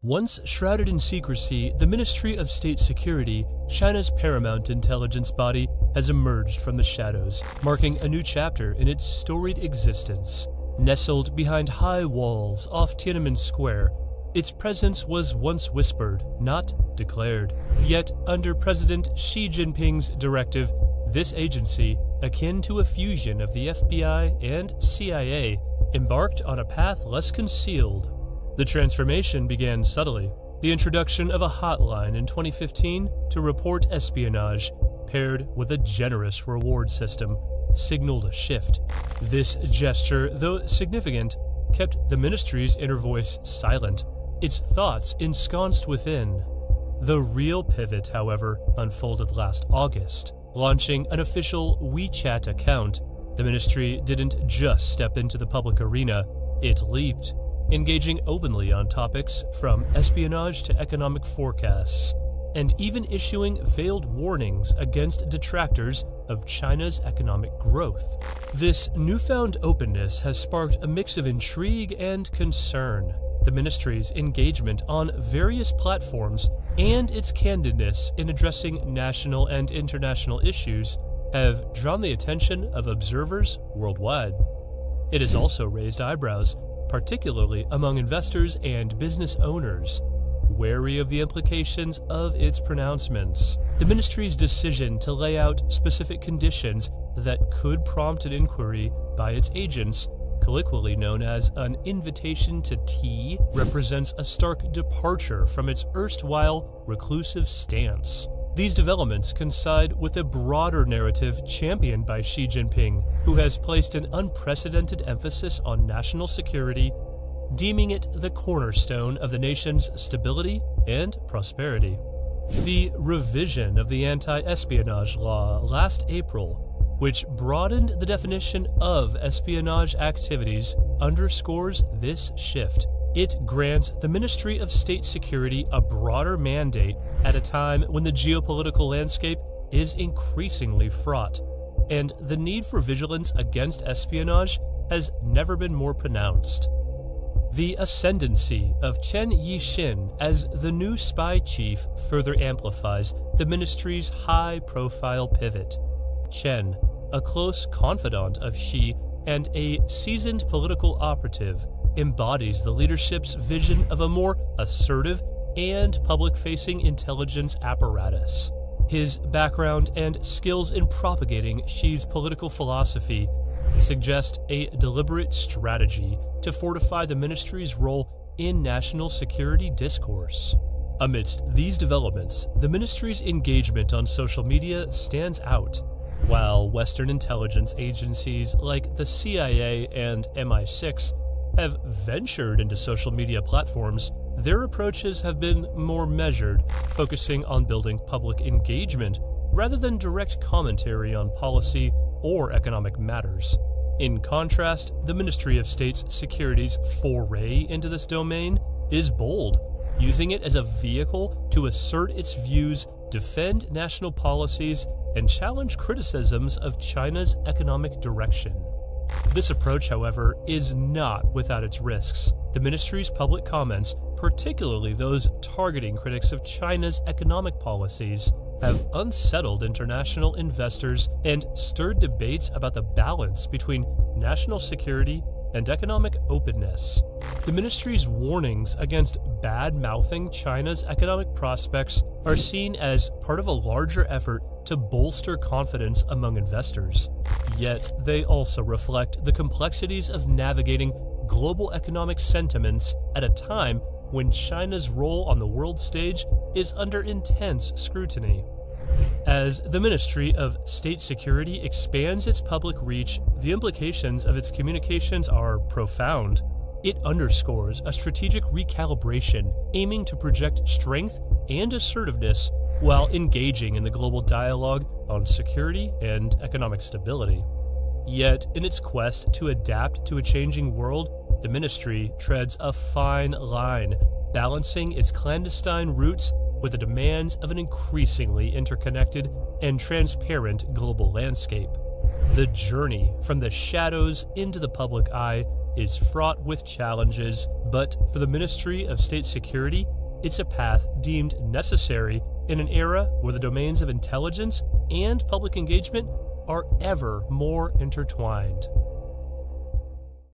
Once shrouded in secrecy, the Ministry of State Security, China's paramount intelligence body, has emerged from the shadows, marking a new chapter in its storied existence. Nestled behind high walls off Tiananmen Square, its presence was once whispered, not declared. Yet, under President Xi Jinping's directive, this agency, akin to a fusion of the FBI and CIA, embarked on a path less concealed. The transformation began subtly. The introduction of a hotline in 2015 to report espionage, paired with a generous reward system, signaled a shift. This gesture, though significant, kept the ministry's inner voice silent, its thoughts ensconced within. The real pivot, however, unfolded last August. Launching an official WeChat account, the ministry didn't just step into the public arena, it leaped, engaging openly on topics from espionage to economic forecasts, and even issuing veiled warnings against detractors of China's economic growth. This newfound openness has sparked a mix of intrigue and concern. The ministry's engagement on various platforms and its candidness in addressing national and international issues have drawn the attention of observers worldwide. It has also raised eyebrows, particularly among investors and business owners, wary of the implications of its pronouncements. The ministry's decision to lay out specific conditions that could prompt an inquiry by its agents, colloquially known as an invitation to tea, represents a stark departure from its erstwhile reclusive stance. These developments coincide with a broader narrative championed by Xi Jinping, who has placed an unprecedented emphasis on national security, deeming it the cornerstone of the nation's stability and prosperity. The revision of the anti-espionage law last April, which broadened the definition of espionage activities, underscores this shift. It grants the Ministry of State Security a broader mandate at a time when the geopolitical landscape is increasingly fraught, and the need for vigilance against espionage has never been more pronounced. The ascendancy of Chen Yixin as the new spy chief further amplifies the ministry's high-profile pivot. Chen, a close confidant of Xi and a seasoned political operative, embodies the leadership's vision of a more assertive and public-facing intelligence apparatus. His background and skills in propagating Xi's political philosophy suggest a deliberate strategy to fortify the ministry's role in national security discourse. Amidst these developments, the ministry's engagement on social media stands out. While Western intelligence agencies like the CIA and MI6 have ventured into social media platforms, their approaches have been more measured, focusing on building public engagement rather than direct commentary on policy or economic matters. In contrast, the Ministry of State Security's foray into this domain is bold, using it as a vehicle to assert its views, defend national policies, and challenge criticisms of China's economic direction. This approach, however, is not without its risks. The ministry's public comments, particularly those targeting critics of China's economic policies, have unsettled international investors and stirred debates about the balance between national security and economic openness. The ministry's warnings against bad-mouthing China's economic prospects are seen as part of a larger effort to bolster confidence among investors. Yet, they also reflect the complexities of navigating global economic sentiments at a time when China's role on the world stage is under intense scrutiny. As the Ministry of State Security expands its public reach, the implications of its communications are profound. It underscores a strategic recalibration aiming to project strength and assertiveness while engaging in the global dialogue on security and economic stability. Yet, in its quest to adapt to a changing world, the ministry treads a fine line, balancing its clandestine roots with the demands of an increasingly interconnected and transparent global landscape. The journey from the shadows into the public eye is fraught with challenges, but for the Ministry of State Security, It's a path deemed necessary in an era where the domains of intelligence and public engagement are ever more intertwined.